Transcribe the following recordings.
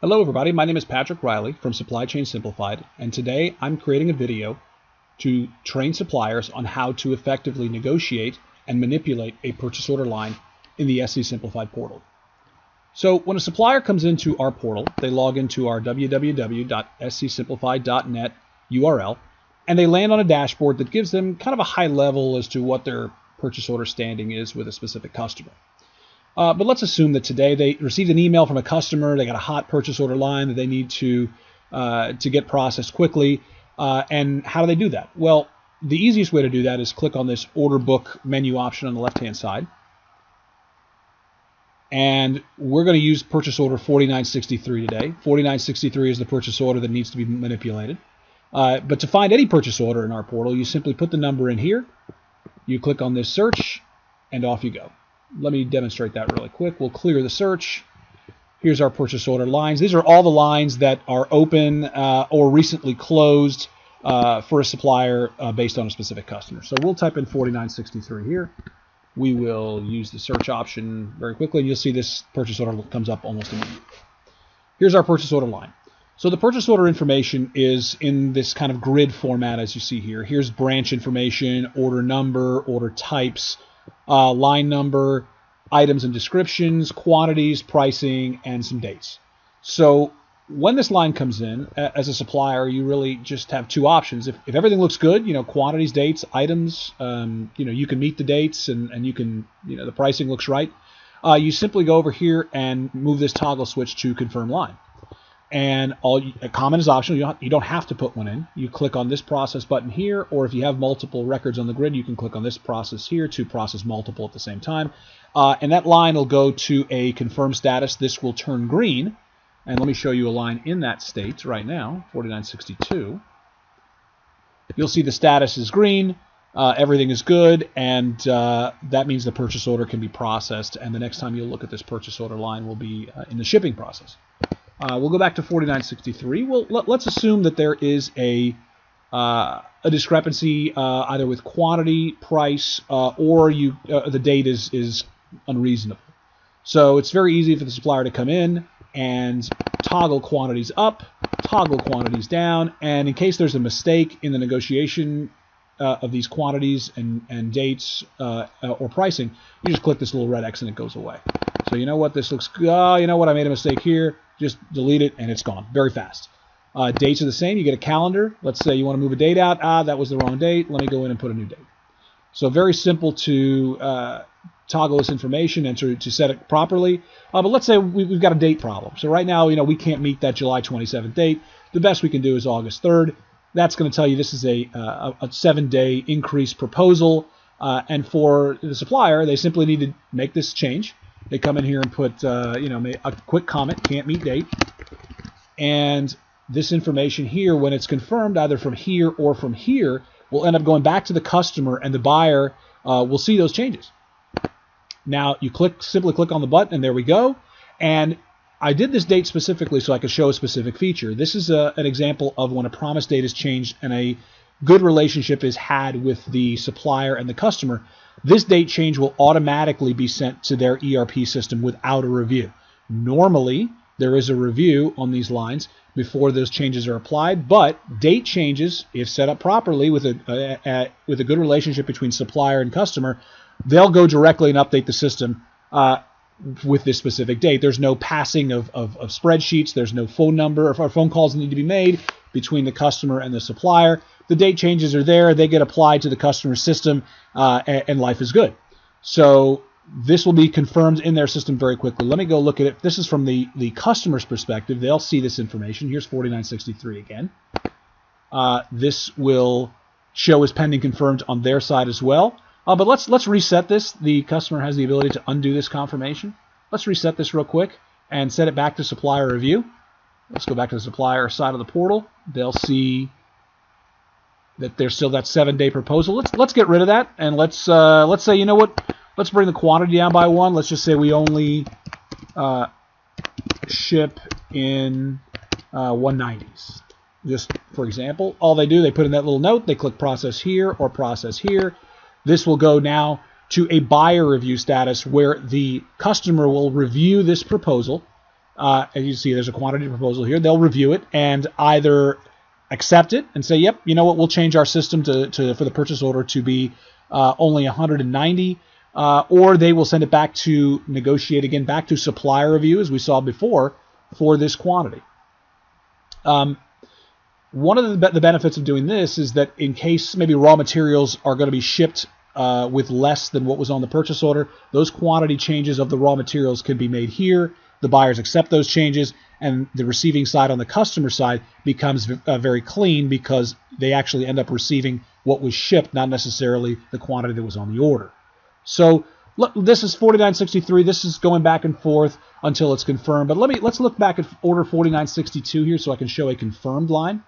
Hello everybody, my name is Patrick Riley from Supply Chain Simplified, and today I'm creating a video to train suppliers on how to effectively negotiate and manipulate a purchase order line in the SC Simplified portal. So when a supplier comes into our portal, they log into our www.scsimplified.net URL, and they land on a dashboard that gives them kind of a high level as to what their purchase order standing is with a specific customer. But let's assume that today they received an email from a customer. They got a hot purchase order line that they need to get processed quickly. And how do they do that? Well, the easiest way to do that is click on this order book menu option on the left-hand side. And we're going to use purchase order 4963 today. 4963 is the purchase order that needs to be manipulated. But to find any purchase order in our portal, you simply put the number in here. You click on this search, and off you go. Let me demonstrate that really quick. We'll clear the search. Here's our purchase order lines. These are all the lines that are open or recently closed for a supplier based on a specific customer. So we'll type in 4963 here. We will use the search option very quickly, and you'll see this purchase order comes up almost immediately. Here's our purchase order line. So the purchase order information is in this kind of grid format as you see here. Here's branch information, order number, order types, line number, items and descriptions, quantities, pricing, and some dates. So when this line comes in, as a supplier, you really just have two options. If everything looks good, quantities, dates, items, you can meet the dates and you can, the pricing looks right, you simply go over here and move this toggle switch to confirm line. And a comment is optional. You don't have to put one in. You click on this process button here, or if you have multiple records on the grid, you can click on this process here to process multiple at the same time. And that line will go to a confirm status. This will turn green. And let me show you a line in that state right now, 4962. You'll see the status is green. Everything is good, and that means the purchase order can be processed. And the next time you'll look at this purchase order line will be in the shipping process. We'll go back to 4963. Well, let's assume that there is a discrepancy either with quantity, price, or the date is unreasonable. So it's very easy for the supplier to come in and toggle quantities up, toggle quantities down, and in case there's a mistake in the negotiation of these quantities and dates or pricing, you just click this little red X and it goes away. So you know what, this looks good. You know what, I made a mistake here. Just delete it and it's gone very fast. Dates are the same. You get a calendar. Let's say you want to move a date out. That was the wrong date. Let me go in and put a new date. So very simple to toggle this information and to set it properly. But let's say we've got a date problem. So right now, we can't meet that July 27th date. The best we can do is August 3rd. That's going to tell you this is a 7-day increase proposal. And for the supplier, they simply need to make this change. They come in here and put, a quick comment, can't meet date. And this information here, when it's confirmed either from here or from here, will end up going back to the customer, and the buyer will see those changes. Now, you simply click on the button, and there we go. And I did this date specifically so I could show a specific feature. This is an example of when a promise date is changed and a good relationship is had with the supplier and the customer. This date change will automatically be sent to their ERP system without a review. Normally, there is a review on these lines before those changes are applied, but date changes, if set up properly with a good relationship between supplier and customer, they'll go directly and update the system with this specific date. There's no passing of spreadsheets. There's no phone number or phone calls that need to be made between the customer and the supplier. The date changes are there. They get applied to the customer's system, and life is good. So this will be confirmed in their system very quickly. Let me go look at it. This is from the customer's perspective. They'll see this information. Here's 4963 again. This will show as pending confirmed on their side as well. But let's reset this. The customer has the ability to undo this confirmation. Let's reset this real quick and set it back to supplier review. Let's go back to the supplier side of the portal. They'll see that there's still that 7-day proposal. Let's get rid of that, and let's say, you know what? Let's bring the quantity down by 1. Let's just say we only ship in 190s. Just for example, all they do, they put in that little note. They click process here or process here. This will go now to a buyer review status where the customer will review this proposal. As you see, there's a quantity proposal here. They'll review it and either accept it and say, yep, you know what, we'll change our system for the purchase order to be only 190, or they will send it back to negotiate again, back to supplier review, as we saw before, for this quantity. One of the benefits of doing this is that in case maybe raw materials are going to be shipped with less than what was on the purchase order, those quantity changes of the raw materials can be made here. The buyers accept those changes, and the receiving side on the customer side becomes very clean because they actually end up receiving what was shipped, not necessarily the quantity that was on the order. So look, this is 4963. This is going back and forth until it's confirmed. But let's look back at order 4962 here so I can show a confirmed line.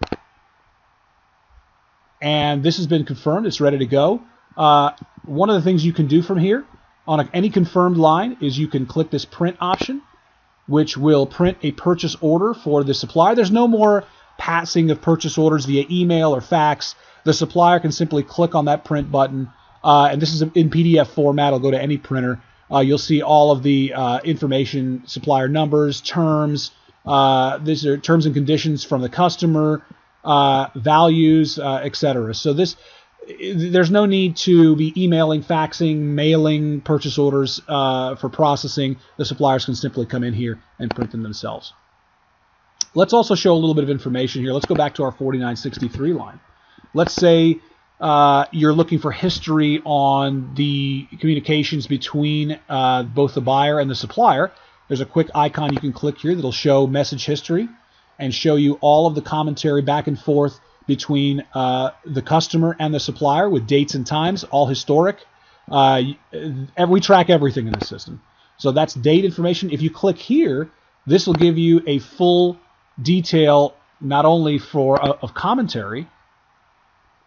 And this has been confirmed. It's ready to go. One of the things you can do from here on any confirmed line is you can click this print option, which will print a purchase order for the supplier. There's no more passing of purchase orders via email or fax. The supplier can simply click on that print button, and this is in PDF format. It'll go to any printer. You'll see all of the information, supplier numbers, terms. These are terms and conditions from the customer, values, etc. So there's no need to be emailing, faxing, mailing purchase orders for processing. The suppliers can simply come in here and print them themselves. Let's also show a little bit of information here. Let's go back to our 4963 line. Let's say you're looking for history on the communications between both the buyer and the supplier. There's a quick icon you can click here that'll show message history and show you all of the commentary back and forth between the customer and the supplier with dates and times, all historic. We track everything in the system. So that's date information. If you click here, this will give you a full detail not only of commentary,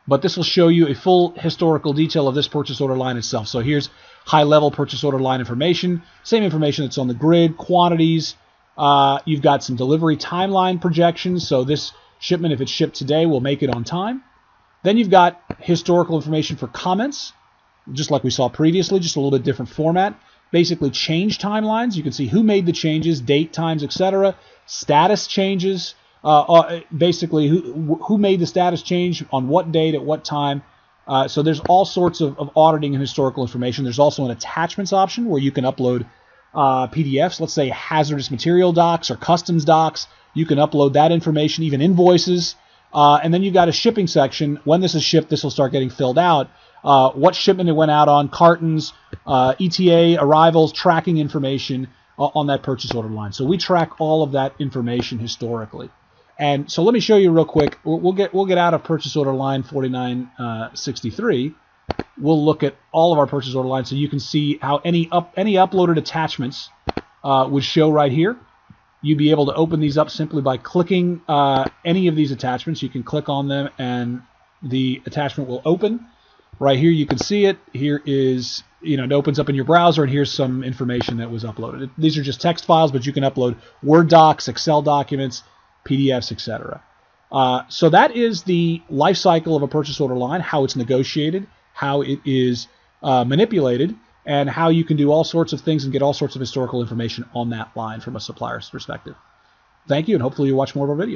but this will show you a full historical detail of this purchase order line itself. So here's high-level purchase order line information, same information that's on the grid, quantities. You've got some delivery timeline projections. So this shipment, if it's shipped today, will make it on time. Then you've got historical information for comments, just like we saw previously, just a little bit different format. Basically change timelines. You can see who made the changes, date, times, etc. Status changes. Basically who made the status change on what date at what time. So there's all sorts of auditing and historical information. There's also an attachments option where you can upload PDFs, let's say hazardous material docs or customs docs. You can upload that information, even invoices. And then you've got a shipping section. When this is shipped, this will start getting filled out. What shipment it went out on, cartons, ETA, arrivals, tracking information on that purchase order line. So we track all of that information historically. And so let me show you real quick. We'll get out of purchase order line 4963. We'll look at all of our purchase order lines so you can see how any uploaded attachments would show right here. You'd be able to open these up simply by clicking any of these attachments. You can click on them and the attachment will open. Right here you can see it. Here is, it opens up in your browser, and here's some information that was uploaded. These are just text files, but you can upload Word docs, Excel documents, PDFs, etc. So that is the life cycle of a purchase order line, how it's negotiated, how it is manipulated, and how you can do all sorts of things and get all sorts of historical information on that line from a supplier's perspective. Thank you, and hopefully you watch more of our videos.